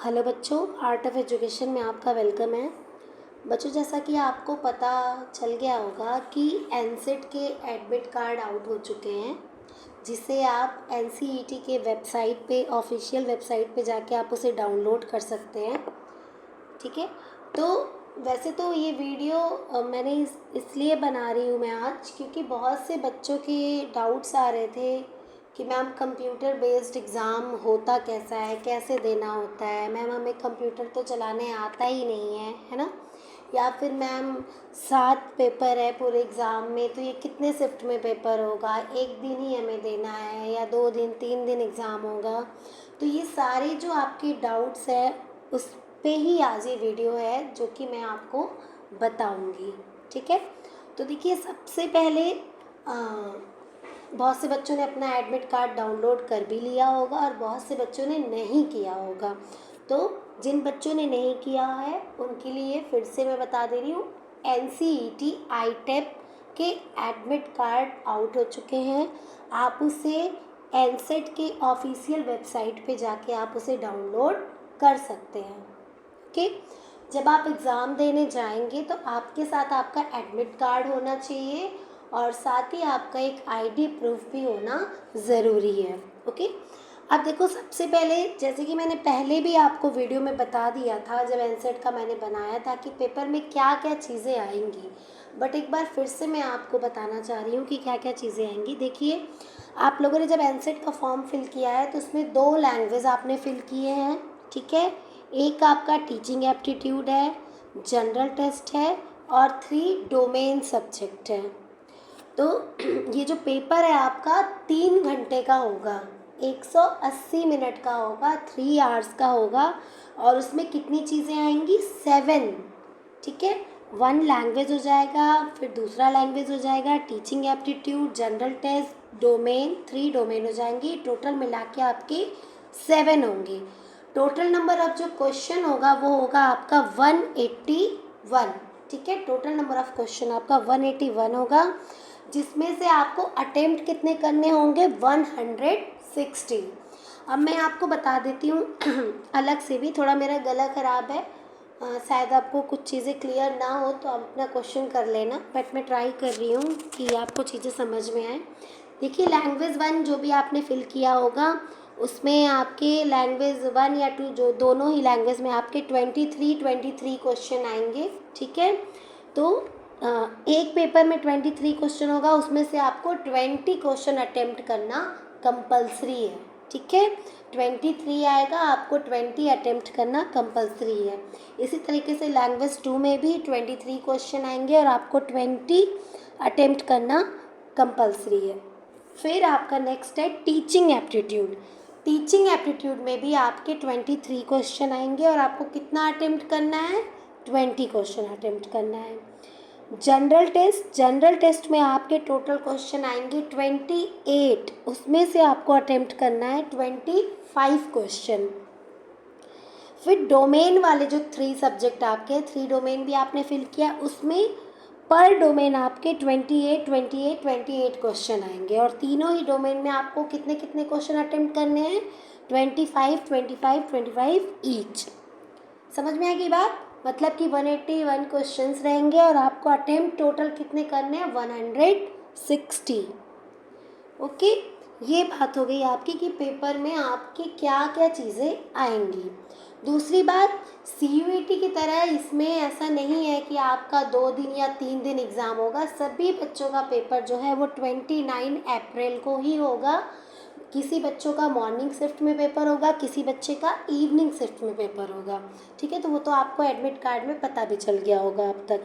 Hello बच्चों, art of education में आपका वेलकम है। बच्चों, जैसा कि आपको पता चल गया होगा कि एनसेट के एडमिट कार्ड आउट हो चुके हैं, जिसे आप एनसीईटी के वेबसाइट पे, ऑफिशियल वेबसाइट पे जाके आप उसे डाउनलोड कर सकते हैं। ठीक है, तो वैसे तो ये वीडियो मैंने इसलिए बना रही हूँ मैं आज, क्योंकि बहुत से बच्चों के डाउट्स आ रहे थे कि मैम कंप्यूटर बेस्ड एग्ज़ाम होता कैसा है, कैसे देना होता है। मैम हमें कंप्यूटर तो चलाने आता ही नहीं है ना। या फिर मैम 7 पेपर है पूरे एग्ज़ाम में, तो ये कितने शिफ्ट में पेपर होगा, एक दिन ही हमें देना है या 2 दिन 3 दिन एग्ज़ाम होगा। तो ये सारे जो आपके डाउट्स है उस पे ही आज ये वीडियो है जो कि मैं आपको बताऊंगी। ठीक है, तो देखिए, सबसे पहले बहुत से बच्चों ने अपना एडमिट कार्ड डाउनलोड कर भी लिया होगा और बहुत से बच्चों ने नहीं किया होगा। तो जिन बच्चों ने नहीं किया है उनके लिए फिर से मैं बता दे रही हूँ, एनसीईटी आईटेप के एडमिट कार्ड आउट हो चुके हैं। आप उसे एनसेट के ऑफिशियल वेबसाइट पे जाके आप उसे डाउनलोड कर सकते हैं। ओके, जब आप एग्ज़ाम देने जाएंगे तो आपके साथ आपका एडमिट कार्ड होना चाहिए और साथ ही आपका एक आईडी प्रूफ भी होना ज़रूरी है। ओके, अब देखो, सबसे पहले जैसे कि मैंने पहले भी आपको वीडियो में बता दिया था जब एनसेट का मैंने बनाया था कि पेपर में क्या क्या चीज़ें आएंगी, बट एक बार फिर से मैं आपको बताना चाह रही हूँ कि क्या क्या चीज़ें आएंगी। देखिए, आप लोगों ने जब एनसेट का फॉर्म फिल किया है तो उसमें 2 लैंग्वेज आपने फिल किए हैं। ठीक है, एक आपका टीचिंग एप्टीट्यूड है, जनरल टेस्ट है और 3 डोमेन सब्जेक्ट है। तो ये जो पेपर है आपका 3 घंटे का होगा, 180 मिनट का होगा, 3 आवर्स का होगा। और उसमें कितनी चीज़ें आएंगी? 7। ठीक है, 1 लैंग्वेज हो जाएगा, फिर दूसरा लैंग्वेज हो जाएगा, teaching aptitude, general test, domain, 3 domain हो जाएंगी। टोटल मिला के आपके 7 होंगे। टोटल नंबर ऑफ जो क्वेश्चन होगा वो होगा आपका 181। ठीक है, टोटल नंबर ऑफ क्वेश्चन आपका 181 होगा, जिसमें से आपको अटेम्प्ट कितने करने होंगे? 160। अब मैं आपको बता देती हूँ अलग से भी, थोड़ा मेरा गला ख़राब है, शायद आपको कुछ चीज़ें क्लियर ना हो तो आप अपना क्वेश्चन कर लेना, बट मैं ट्राई कर रही हूँ कि आपको चीज़ें समझ में आए। देखिए, लैंग्वेज 1 जो भी आपने फिल किया होगा उसमें आपके लैंग्वेज 1 या 2 जो दोनों ही लैंग्वेज में आपके 23 क्वेश्चन आएंगे। ठीक है, तो एक पेपर में 23 क्वेश्चन होगा, उसमें से आपको 20 क्वेश्चन अटेम्प्ट करना कंपलसरी है। ठीक है, 23 आएगा, आपको 20 अटेम्प्ट करना कंपलसरी है। इसी तरीके से लैंग्वेज 2 में भी 23 क्वेश्चन आएंगे और आपको 20 अटेम्प्ट करना कंपलसरी है। फिर आपका नेक्स्ट है टीचिंग एप्टीट्यूड। टीचिंग एप्टीट्यूड में भी आपके 23 क्वेश्चन आएंगे और आपको कितना अटेम्प्ट करना है? 20 क्वेश्चन अटेम्प्ट करना है। जनरल टेस्ट में आपके टोटल क्वेश्चन आएंगे 28, उसमें से आपको अटेम्प्ट करना है 25 क्वेश्चन। फिर डोमेन वाले जो 3 सब्जेक्ट आपके, 3 डोमेन भी आपने फिल किया, उसमें पर डोमेन आपके 28 क्वेश्चन आएंगे और तीनों ही डोमेन में आपको कितने कितने क्वेश्चन अटेम्प्ट करने हैं? 25 ईच। समझ में आएगी बात? मतलब कि 181 क्वेश्चंस रहेंगे और आपको अटेम्प्ट टोटल कितने करने हैं? 160। ओके, ये बात हो गई आपकी कि पेपर में आपकी क्या क्या चीज़ें आएंगी। दूसरी बात, सीयूईटी की तरह इसमें ऐसा नहीं है कि आपका 2 दिन या 3 दिन एग्ज़ाम होगा। सभी बच्चों का पेपर जो है वो 29 अप्रैल को ही होगा। किसी बच्चों का मॉर्निंग शिफ्ट में पेपर होगा, किसी बच्चे का इवनिंग शिफ्ट में पेपर होगा। ठीक है, तो वो तो आपको एडमिट कार्ड में पता भी चल गया होगा अब तक।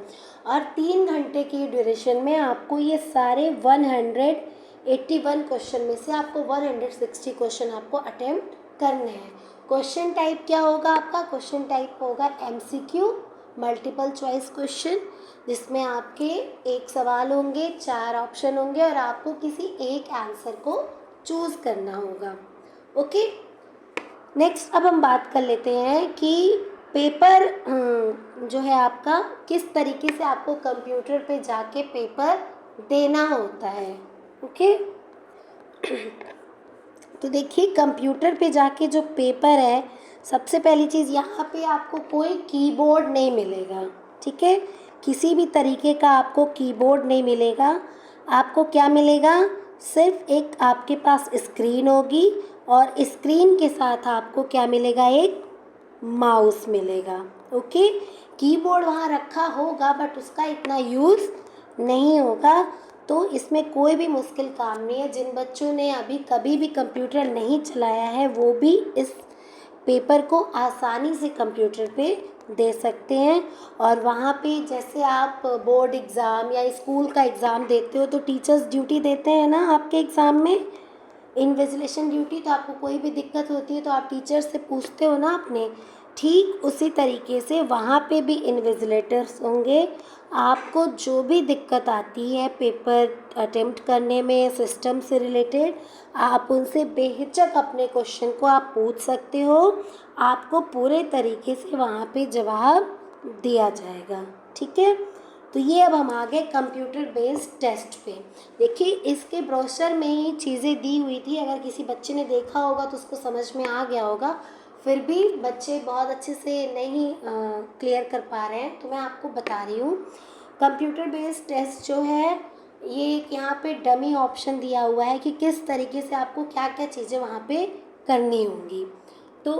और 3 घंटे की ड्यूरेशन में आपको ये सारे 181 क्वेश्चन में से आपको 160 क्वेश्चन आपको अटेम्प्ट करने हैं। क्वेश्चन टाइप क्या होगा आपका? क्वेश्चन टाइप होगा एमसीक्यू, मल्टीपल चॉइस क्वेश्चन, जिसमें आपके 1 सवाल होंगे, 4 ऑप्शन होंगे और आपको किसी एक आंसर को चूज़ करना होगा। ओके, नेक्स्ट अब हम बात कर लेते हैं कि पेपर जो है आपका किस तरीके से आपको कंप्यूटर पे जाके पेपर देना होता है। ओके, तो देखिए, कंप्यूटर पे जाके जो पेपर है सबसे पहली चीज़, यहाँ पे आपको कोई कीबोर्ड नहीं मिलेगा, ठीक है। किसी भी तरीके का आपको कीबोर्ड नहीं मिलेगा। आपको क्या मिलेगा, सिर्फ एक आपके पास स्क्रीन होगी और स्क्रीन के साथ आपको क्या मिलेगा, एक माउस मिलेगा, ओके। कीबोर्ड वहाँ रखा होगा बट उसका इतना यूज़ नहीं होगा। तो इसमें कोई भी मुश्किल काम नहीं है। जिन बच्चों ने अभी कभी भी कंप्यूटर नहीं चलाया है वो भी इस पेपर को आसानी से कंप्यूटर पे दे सकते हैं। और वहाँ पे जैसे आप बोर्ड एग्ज़ाम या स्कूल का एग्ज़ाम देते हो तो टीचर्स ड्यूटी देते हैं ना आपके एग्ज़ाम में, इन्विजिलेशन ड्यूटी। तो आपको कोई भी दिक्कत होती है तो आप टीचर से पूछते हो ना अपने, ठीक उसी तरीके से वहाँ पे भी इन्विजिलेटर्स होंगे। आपको जो भी दिक्कत आती है पेपर अटेम्प्ट करने में सिस्टम से रिलेटेड, आप उनसे बेहिचक अपने क्वेश्चन को आप पूछ सकते हो। आपको पूरे तरीके से वहाँ पे जवाब दिया जाएगा, ठीक है। तो ये अब हम आ गए कंप्यूटर बेस्ड टेस्ट पे। देखिए इसके ब्रोशर में ही चीज़ें दी हुई थी, अगर किसी बच्चे ने देखा होगा तो उसको समझ में आ गया होगा। फिर भी बच्चे बहुत अच्छे से नहीं क्लियर कर पा रहे हैं तो मैं आपको बता रही हूँ। कंप्यूटर बेस्ड टेस्ट जो है ये एक यहाँ पे डमी ऑप्शन दिया हुआ है कि किस तरीके से आपको क्या क्या चीज़ें वहाँ पे करनी होंगी। तो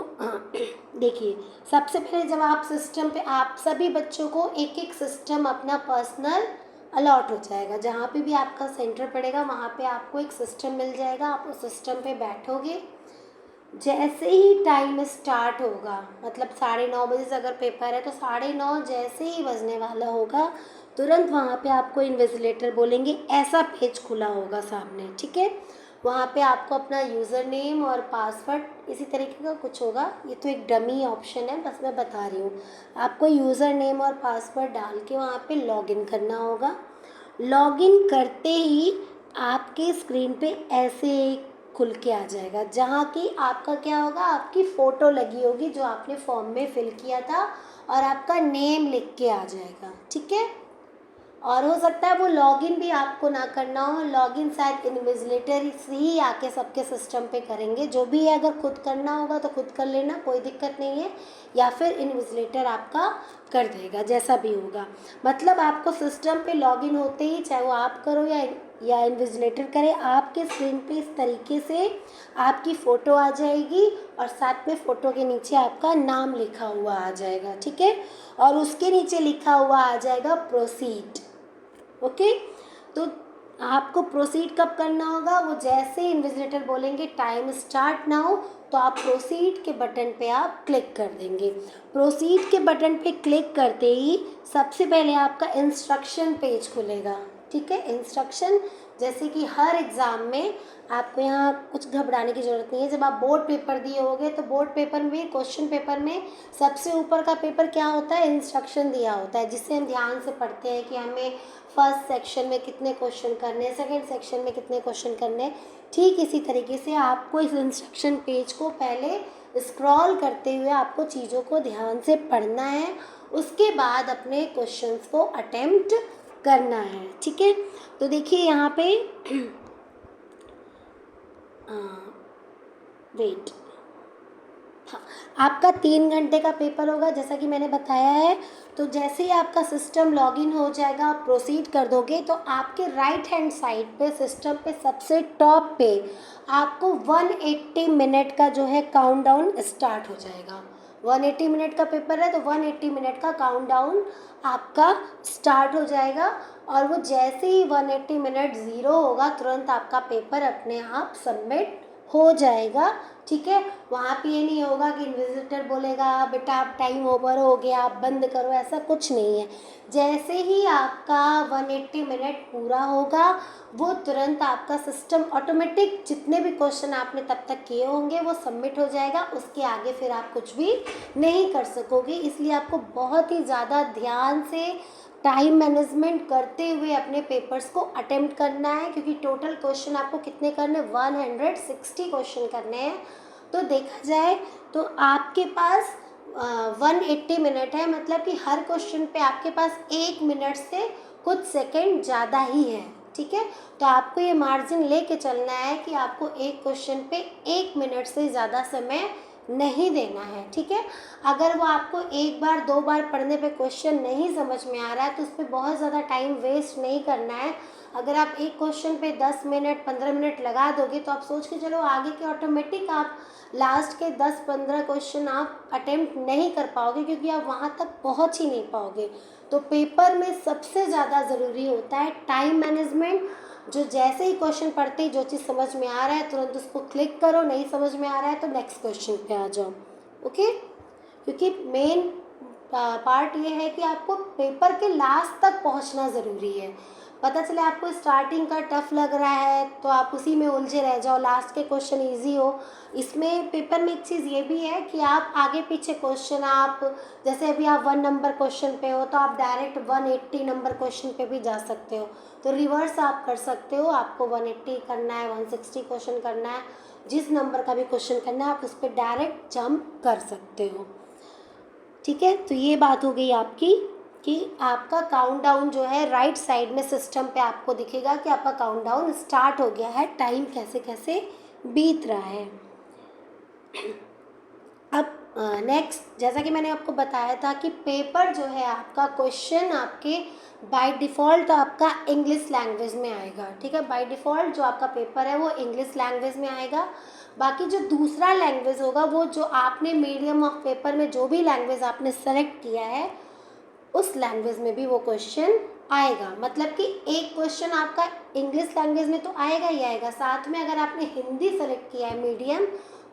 देखिए सबसे पहले जब आप सिस्टम पे, आप सभी बच्चों को एक एक सिस्टम अपना पर्सनल अलॉट हो जाएगा। जहाँ पे भी आपका सेंटर पड़ेगा वहाँ पे आपको एक सिस्टम मिल जाएगा। आप उस सिस्टम पे बैठोगे, जैसे ही टाइम स्टार्ट होगा, मतलब 9:30 बजे से अगर पेपर है तो 9:30 जैसे ही बजने वाला होगा तुरंत वहाँ पे आपको इन्विजिलेटर बोलेंगे, ऐसा पेज खुला होगा सामने, ठीक है। वहाँ पे आपको अपना यूज़र नेम और पासवर्ड इसी तरीके का कुछ होगा। ये तो एक डमी ऑप्शन है, बस मैं बता रही हूँ। आपको यूज़र नेम और पासवर्ड डाल के वहाँ पे लॉगिन करना होगा। लॉगिन करते ही आपके स्क्रीन पे ऐसे एक खुल के आ जाएगा जहाँ की आपका क्या होगा, आपकी फ़ोटो लगी होगी जो आपने फॉर्म में फिल किया था और आपका नेम लिख के आ जाएगा, ठीक है। और हो सकता है वो लॉगिन भी आपको ना करना हो, लॉगिन शायद इन्विजिलेटर से ही आके सबके सिस्टम पे करेंगे। जो भी है, अगर खुद करना होगा तो खुद कर लेना, कोई दिक्कत नहीं है, या फिर इन्विजिलेटर आपका कर देगा, जैसा भी होगा। मतलब आपको सिस्टम पे लॉगिन होते ही, चाहे वो आप करो या इन्विजिलेटर करे, आपके स्क्रीन पे इस तरीके से आपकी फ़ोटो आ जाएगी और साथ में फ़ोटो के नीचे आपका नाम लिखा हुआ आ जाएगा, ठीक है। और उसके नीचे लिखा हुआ आ जाएगा प्रोसीड, ओके। तो आपको प्रोसीड कब करना होगा, वो जैसे इन्विजिलेटर बोलेंगे टाइम स्टार्ट नाउ, तो आप प्रोसीड के बटन पे आप क्लिक कर देंगे। प्रोसीड के बटन पे क्लिक करते ही सबसे पहले आपका इंस्ट्रक्शन पेज खुलेगा, ठीक है। इंस्ट्रक्शन, जैसे कि हर एग्ज़ाम में आपको यहाँ कुछ घबराने की ज़रूरत नहीं है। जब आप बोर्ड पेपर दिए होगे तो बोर्ड पेपर में, क्वेश्चन पेपर में सबसे ऊपर का पेपर क्या होता है, इंस्ट्रक्शन दिया होता है, जिससे हम ध्यान से पढ़ते हैं कि हमें फर्स्ट सेक्शन में कितने क्वेश्चन करने हैं, सेकंड सेक्शन में कितने क्वेश्चन करने हैं। ठीक इसी तरीके से आपको इस इंस्ट्रक्शन पेज को पहले स्क्रॉल करते हुए आपको चीज़ों को ध्यान से पढ़ना है, उसके बाद अपने क्वेश्चंस को अटेम्प्ट करना है, ठीक है। तो देखिए यहाँ पे वेट, हाँ, आपका 3 घंटे का पेपर होगा जैसा कि मैंने बताया है। तो जैसे ही आपका सिस्टम लॉगिन हो जाएगा, आप प्रोसीड कर दोगे तो आपके राइट हैंड साइड पे सिस्टम पे सबसे टॉप पे आपको 180 मिनट का जो है काउंटडाउन स्टार्ट हो जाएगा। 180 मिनट का पेपर है तो 180 मिनट का काउंटडाउन आपका स्टार्ट हो जाएगा। और वो जैसे ही 180 मिनट ज़ीरो होगा तुरंत आपका पेपर अपने आप सबमिट हो जाएगा, ठीक है। वहाँ पे ये नहीं होगा कि इन्विजिलेटर बोलेगा बेटा आप टाइम ओवर हो गया आप बंद करो, ऐसा कुछ नहीं है। जैसे ही आपका 180 मिनट पूरा होगा वो तुरंत आपका सिस्टम ऑटोमेटिक जितने भी क्वेश्चन आपने तब तक किए होंगे वो सबमिट हो जाएगा। उसके आगे फिर आप कुछ भी नहीं कर सकोगे। इसलिए आपको बहुत ही ज़्यादा ध्यान से टाइम मैनेजमेंट करते हुए अपने पेपर्स को अटेम्प्ट करना है, क्योंकि टोटल क्वेश्चन आपको कितने करने, 160 क्वेश्चन करने हैं। तो देखा जाए तो आपके पास 180 मिनट है, मतलब कि हर क्वेश्चन पे आपके पास 1 मिनट से कुछ सेकंड ज़्यादा ही है, ठीक है। तो आपको ये मार्जिन लेके चलना है कि आपको एक क्वेश्चन पे 1 मिनट से ज़्यादा समय नहीं देना है, ठीक है। अगर वो आपको एक बार 2 बार पढ़ने पे क्वेश्चन नहीं समझ में आ रहा है तो उस पर बहुत ज़्यादा टाइम वेस्ट नहीं करना है। अगर आप एक क्वेश्चन पे 10 मिनट 15 मिनट लगा दोगे तो आप सोच के चलो आगे के ऑटोमेटिक आप लास्ट के 10-15 क्वेश्चन आप अटेम्प्ट नहीं कर पाओगे, क्योंकि आप वहाँ तक पहुँच ही नहीं पाओगे। तो पेपर में सबसे ज़्यादा ज़रूरी होता है टाइम मैनेजमेंट। जो जैसे ही क्वेश्चन पढ़ते ही जो चीज़ समझ में आ रहा है तुरंत उसको क्लिक करो, नहीं समझ में आ रहा है तो नेक्स्ट क्वेश्चन पे आ जाओ, ओके। क्योंकि मेन पार्ट ये है कि आपको पेपर के लास्ट तक पहुंचना ज़रूरी है। पता चले आपको स्टार्टिंग का टफ लग रहा है तो आप उसी में उलझे रह जाओ, लास्ट के क्वेश्चन इजी हो। इसमें पेपर में एक चीज़ ये भी है कि आप आगे पीछे क्वेश्चन आप जैसे अभी आप 1 नंबर क्वेश्चन पे हो तो आप डायरेक्ट 180 नंबर क्वेश्चन पे भी जा सकते हो, तो रिवर्स आप कर सकते हो। आपको 180 करना है, 160 क्वेश्चन करना है, जिस नंबर का भी क्वेश्चन करना है आप उस पर डायरेक्ट जंप कर सकते हो, ठीक है। तो ये बात हो गई आपकी कि आपका काउंटडाउन जो है राइट साइड में सिस्टम पे आपको दिखेगा कि आपका काउंटडाउन स्टार्ट हो गया है, टाइम कैसे कैसे बीत रहा है। अब नेक्स्ट, जैसा कि मैंने आपको बताया था कि पेपर जो है आपका क्वेश्चन आपके बाय डिफ़ॉल्ट आपका इंग्लिश लैंग्वेज में आएगा, ठीक है। बाय डिफ़ॉल्ट जो आपका पेपर है वो इंग्लिश लैंग्वेज में आएगा। बाकी जो दूसरा लैंग्वेज होगा वो जो आपने मीडियम ऑफ पेपर में जो भी लैंग्वेज आपने सेलेक्ट किया है उस लैंग्वेज में भी वो क्वेश्चन आएगा। मतलब कि एक क्वेश्चन आपका इंग्लिश लैंग्वेज में तो आएगा ही आएगा, साथ में अगर आपने हिंदी सेलेक्ट किया है मीडियम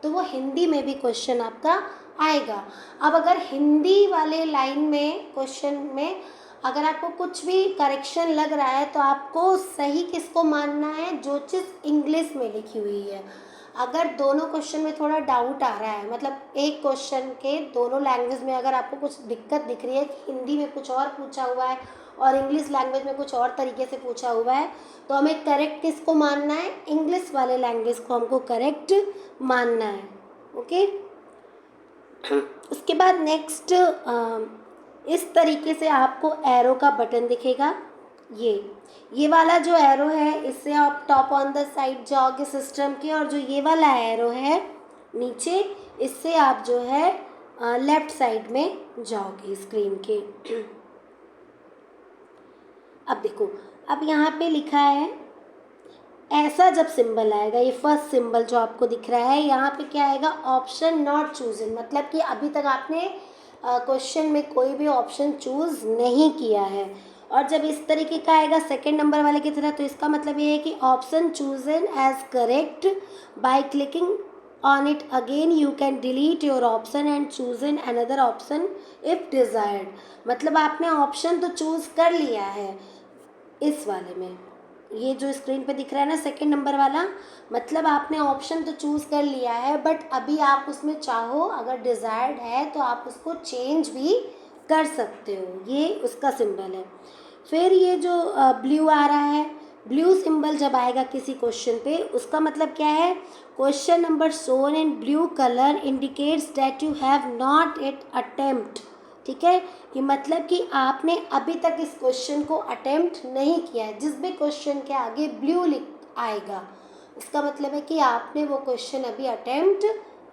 तो वो हिंदी में भी क्वेश्चन आपका आएगा। अब अगर हिंदी वाले लाइन में क्वेश्चन में अगर आपको कुछ भी करेक्शन लग रहा है तो आपको सही किसको मानना है, जो चीज़ इंग्लिश में लिखी हुई है। अगर दोनों क्वेश्चन में थोड़ा डाउट आ रहा है, मतलब एक क्वेश्चन के दोनों लैंग्वेज में अगर आपको कुछ दिक्कत दिख रही है कि हिंदी में कुछ और पूछा हुआ है और इंग्लिश लैंग्वेज में कुछ और तरीके से पूछा हुआ है, तो हमें करेक्ट किसको मानना है, इंग्लिश वाले लैंग्वेज को हमको करेक्ट मानना है, ओके। उसके बाद नेक्स्ट इस तरीके से आपको एरो का बटन दिखेगा। ये वाला जो एरो है इससे आप टॉप ऑन द साइड जाओगे सिस्टम के, और जो ये वाला एरो है नीचे इससे आप जो है लेफ्ट साइड में जाओगे स्क्रीन के। अब देखो, अब यहाँ पे लिखा है ऐसा जब सिंबल आएगा, ये फर्स्ट सिंबल जो आपको दिख रहा है यहाँ पे क्या आएगा, ऑप्शन नॉट चूजन, मतलब कि अभी तक आपने क्वेश्चन में कोई भी ऑप्शन चूज नहीं किया है। और जब इस तरीके का आएगा सेकंड नंबर वाले की तरह, तो इसका मतलब ये है कि option chosen as correct by clicking on it again you can delete your option and choose in another option if desired. मतलब आपने ऑप्शन तो चूज कर लिया है इस वाले में, ये जो स्क्रीन पे दिख रहा है ना सेकंड नंबर वाला, मतलब आपने ऑप्शन तो चूज़ कर लिया है, बट अभी आप उसमें चाहो अगर डिज़ायर्ड है तो आप उसको चेंज भी कर सकते हो, ये उसका सिंबल है। फिर ये जो ब्लू आ रहा है, ब्लू सिंबल जब आएगा किसी क्वेश्चन पे उसका मतलब क्या है, question number shown in blue colour indicates that you have not it attempt, ठीक है। कि मतलब कि आपने अभी तक इस क्वेश्चन को अटेम्प्ट नहीं किया है। जिस भी क्वेश्चन के आगे ब्लू लिख आएगा इसका मतलब है कि आपने वो क्वेश्चन अभी अटेम्प्ट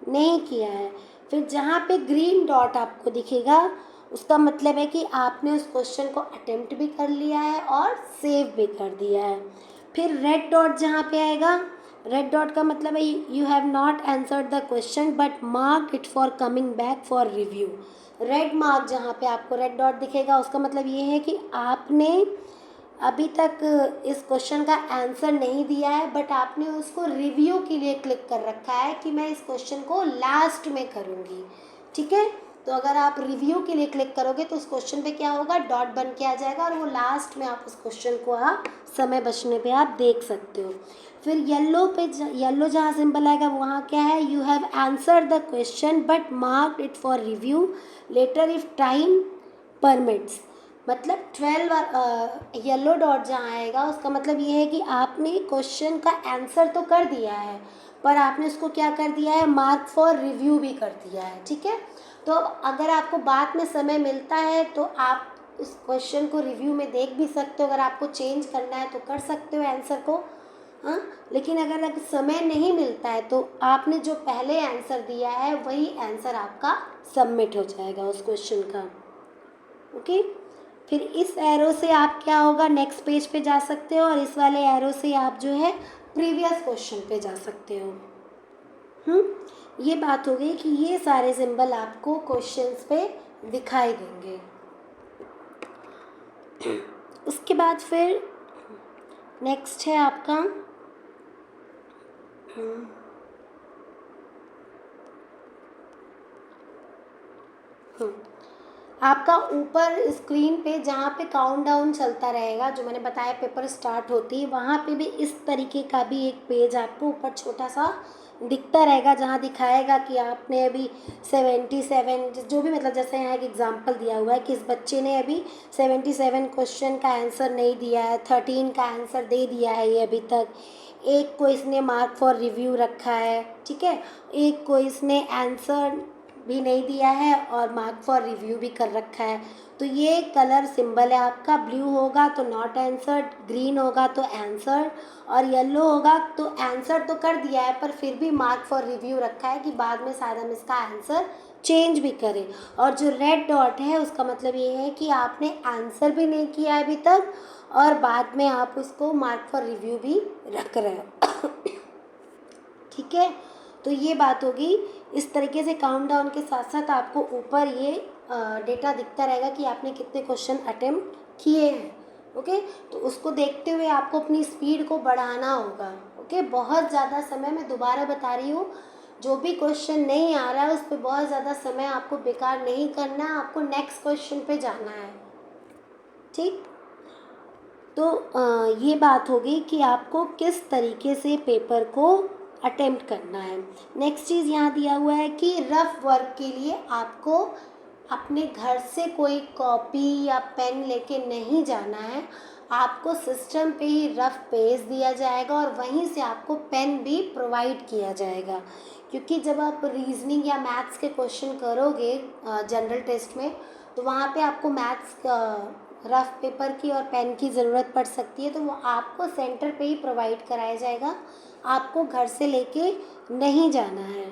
नहीं किया है। फिर जहाँ पे ग्रीन डॉट आपको दिखेगा उसका मतलब है कि आपने उस क्वेश्चन को अटेम्प्ट भी कर लिया है और सेव भी कर दिया है। फिर रेड डॉट जहाँ पे आएगा, रेड डॉट का मतलब है you have not answered the question but mark it for coming back for review. Red mark जहाँ पे आपको रेड डॉट दिखेगा उसका मतलब ये है कि आपने अभी तक इस क्वेश्चन का आंसर नहीं दिया है, बट आपने उसको रिव्यू के लिए क्लिक कर रखा है कि मैं इस क्वेश्चन को लास्ट में करूँगी, ठीक है। तो अगर आप रिव्यू के लिए क्लिक करोगे तो उस क्वेश्चन पे क्या होगा, डॉट बन के आ जाएगा और वो लास्ट में आप उस क्वेश्चन को आप समय बचने पे आप देख सकते हो। फिर येलो जहाँ सिंबल आएगा वहाँ क्या है, you have answered the question but marked it for review later if time permits. मतलब 12 येलो डॉट जहाँ आएगा उसका मतलब ये है कि आपने क्वेश्चन का आंसर तो कर दिया है पर आपने उसको क्या कर दिया है, मार्क फॉर रिव्यू भी कर दिया है, ठीक है। तो अगर आपको बाद में समय मिलता है तो आप उस क्वेश्चन को रिव्यू में देख भी सकते हो, अगर आपको चेंज करना है तो कर सकते हो आंसर को। हाँ, लेकिन अगर समय नहीं मिलता है तो आपने जो पहले आंसर दिया है वही आंसर आपका सबमिट हो जाएगा उस क्वेश्चन का। ओके, फिर इस एरो से आप क्या होगा, नेक्स्ट पेज पे जा सकते हो, और इस वाले एरो से आप जो है प्रीवियस क्वेश्चन पे जा सकते हो। ये बात हो गई कि ये सारे सिंबल आपको क्वेश्चंस पे दिखाई देंगे। उसके बाद फिर नेक्स्ट है आपका आपका ऊपर स्क्रीन पे जहाँ पे काउंटडाउन चलता रहेगा, जो मैंने बताया पेपर स्टार्ट होती है, वहाँ पे भी इस तरीके का भी एक पेज आपको ऊपर छोटा सा दिखता रहेगा, जहाँ दिखाएगा कि आपने अभी 77 जो भी, मतलब जैसे यहाँ एक एग्जांपल दिया हुआ है कि इस बच्चे ने अभी 77 क्वेश्चन का आंसर नहीं दिया है, 13 का आंसर दे दिया है ये अभी तक, एक को इसने मार्क फॉर रिव्यू रखा है, ठीक है, एक को इसने आंसर भी नहीं दिया है और मार्क फॉर रिव्यू भी कर रखा है। तो ये कलर सिंबल है आपका, ब्लू होगा तो नॉट आंसर्ड, ग्रीन होगा तो आंसर, और येलो होगा तो आंसर तो कर दिया है पर फिर भी मार्क फॉर रिव्यू रखा है कि बाद में शायद हम इसका आंसर चेंज भी करें। और जो रेड डॉट है उसका मतलब ये है कि आपने आंसर भी नहीं किया अभी तक और बाद में आप उसको मार्क फॉर रिव्यू भी रख रहे हो। ठीक है, तो ये बात होगी। इस तरीके से काउंटडाउन के साथ साथ आपको ऊपर ये डेटा दिखता रहेगा कि आपने कितने क्वेश्चन अटेम्प्ट किए हैं। ओके, तो उसको देखते हुए आपको अपनी स्पीड को बढ़ाना होगा। ओके, बहुत ज़्यादा समय, मैं दोबारा बता रही हूँ, जो भी क्वेश्चन नहीं आ रहा है उस पर बहुत ज़्यादा समय आपको बेकार नहीं करना है, आपको नेक्स्ट क्वेश्चन पे जाना है। ठीक, तो ये बात होगी कि आपको किस तरीके से पेपर को अटेम्प्ट करना है। नेक्स्ट चीज़ यहाँ दिया हुआ है कि रफ वर्क के लिए आपको अपने घर से कोई कॉपी या पेन लेके नहीं जाना है, आपको सिस्टम पे ही रफ पेज दिया जाएगा और वहीं से आपको पेन भी प्रोवाइड किया जाएगा। क्योंकि जब आप रीजनिंग या मैथ्स के क्वेश्चन करोगे जनरल टेस्ट में, तो वहाँ पे आपको मैथ्स रफ पेपर की और पेन की ज़रूरत पड़ सकती है, तो वो आपको सेंटर पे ही प्रोवाइड कराया जाएगा, आपको घर से लेके नहीं जाना है।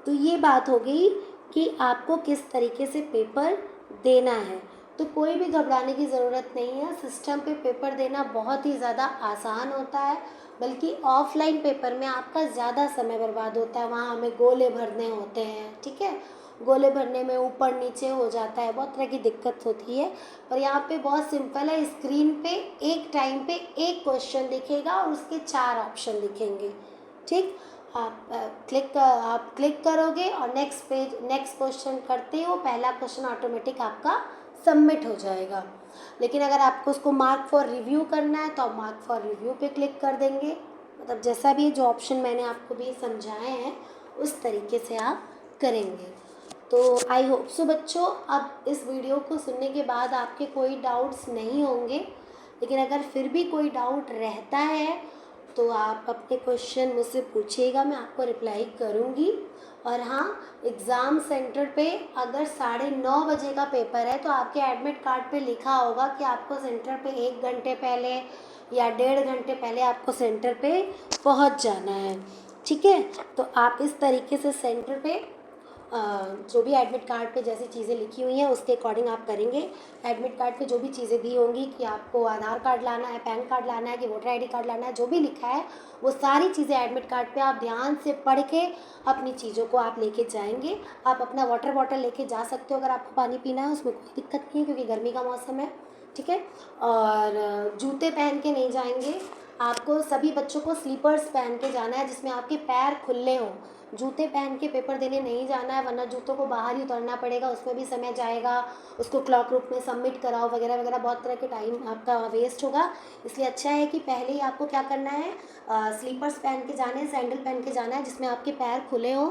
तो ये बात हो गई कि आपको किस तरीके से पेपर देना है। तो कोई भी घबराने की ज़रूरत नहीं है, सिस्टम पे पेपर देना बहुत ही ज़्यादा आसान होता है, बल्कि ऑफलाइन पेपर में आपका ज़्यादा समय बर्बाद होता है, वहाँ हमें गोले भरने होते हैं। ठीक है, गोले भरने में ऊपर नीचे हो जाता है, बहुत तरह की दिक्कत होती है। पर यहाँ पे बहुत सिंपल है, स्क्रीन पे एक टाइम पे एक क्वेश्चन दिखेगा और उसके 4 ऑप्शन दिखेंगे। ठीक, आप क्लिक करोगे और नेक्स्ट क्वेश्चन करते हो, पहला क्वेश्चन ऑटोमेटिक आपका सबमिट हो जाएगा। लेकिन अगर आपको उसको मार्क फॉर रिव्यू करना है तो आप मार्क फॉर रिव्यू पे क्लिक कर देंगे, मतलब जैसा भी जो ऑप्शन मैंने आपको भी समझाए हैं उस तरीके से आप करेंगे। तो आई होप सो बच्चों, अब इस वीडियो को सुनने के बाद आपके कोई डाउट्स नहीं होंगे, लेकिन अगर फिर भी कोई डाउट रहता है तो आप अपने क्वेश्चन मुझसे पूछिएगा, मैं आपको रिप्लाई करूँगी। और हाँ, एग्ज़ाम सेंटर पे अगर 9:30 बजे का पेपर है तो आपके एडमिट कार्ड पे लिखा होगा कि आपको सेंटर पे 1 घंटे पहले या 1.5 घंटे पहले आपको सेंटर पे पहुंच जाना है। ठीक है, तो आप इस तरीके से सेंटर पे जो भी एडमिट कार्ड पे जैसी चीज़ें लिखी हुई हैं उसके अकॉर्डिंग आप करेंगे। एडमिट कार्ड पे जो भी चीज़ें दी होंगी कि आपको आधार कार्ड लाना है, पैन कार्ड लाना है, कि वोटर आईडी कार्ड लाना है, जो भी लिखा है वो सारी चीज़ें एडमिट कार्ड पे आप ध्यान से पढ़ के अपनी चीज़ों को आप लेके जाएंगे। आप अपना वाटर बॉटल लेके जा सकते हो अगर आपको पानी पीना है, उसमें कोई दिक्कत नहीं है क्योंकि गर्मी का मौसम है। ठीक है, और जूते पहन के नहीं जाएंगे, आपको सभी बच्चों को स्लीपर्स पहन के जाना है जिसमें आपके पैर खुले हों। जूते पहन के पेपर देने नहीं जाना है, वरना जूतों को बाहर ही उतारना पड़ेगा, उसमें भी समय जाएगा, उसको क्लॉक रूप में सबमिट कराओ वगैरह वगैरह, बहुत तरह के टाइम आपका वेस्ट होगा। इसलिए अच्छा है कि पहले ही आपको क्या करना है, स्लीपर्स पहन के जाने हैं, सैंडल पहन के जाना है जिसमें आपके पैर खुले हों।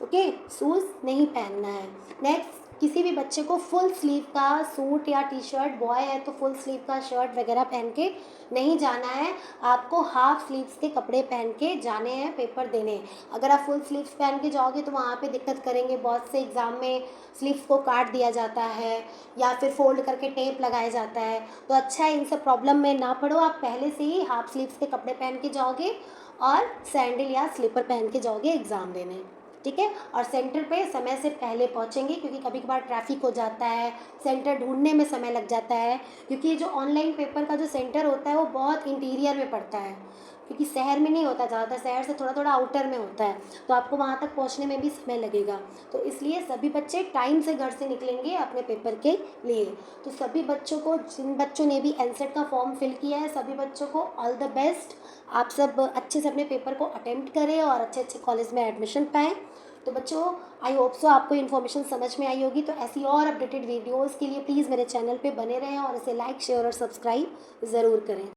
ओके, शूज़ नहीं पहनना है। नेक्स्ट किसी भी बच्चे को फुल स्लीव का सूट या टी शर्ट, बॉय है तो फुल स्लीव का शर्ट वगैरह पहन के नहीं जाना है, आपको हाफ स्लीव्स के कपड़े पहन के जाने हैं, पेपर देने हैं। अगर आप फुल स्लीव्स पहन के जाओगे तो वहाँ पे दिक्कत करेंगे, बहुत से एग्ज़ाम में स्लीव्स को काट दिया जाता है या फिर फोल्ड करके टेप लगाया जाता है। तो अच्छा है इन सब प्रॉब्लम में ना पड़ो, आप पहले से ही हाफ स्लीव्स के कपड़े पहन के जाओगे और सैंडल या स्लीपर पहन के जाओगे एग्ज़ाम देने, ठीक है। और सेंटर पे समय से पहले पहुंचेंगे, क्योंकि कभी कभार ट्रैफिक हो जाता है, सेंटर ढूंढने में समय लग जाता है, क्योंकि जो ऑनलाइन पेपर का जो सेंटर होता है वो बहुत इंटीरियर में पड़ता है, क्योंकि शहर में नहीं होता ज़्यादातर, शहर से थोड़ा थोड़ा आउटर में होता है, तो आपको वहाँ तक पहुँचने में भी समय लगेगा। तो इसलिए सभी बच्चे टाइम से घर से निकलेंगे अपने पेपर के लिए। तो सभी बच्चों को, जिन बच्चों ने भी एनसेट का फॉर्म फिल किया है, सभी बच्चों को ऑल द बेस्ट। आप सब अच्छे से अपने पेपर को अटेम्प्ट करें और अच्छे अच्छे कॉलेज में एडमिशन पाएँ। तो बच्चों, आई होप सो आपको इन्फॉर्मेशन समझ में आई होगी। तो ऐसी और अपडेटेड वीडियोज़ के लिए प्लीज़ मेरे चैनल पे बने रहें और इसे लाइक, शेयर और सब्सक्राइब ज़रूर करें।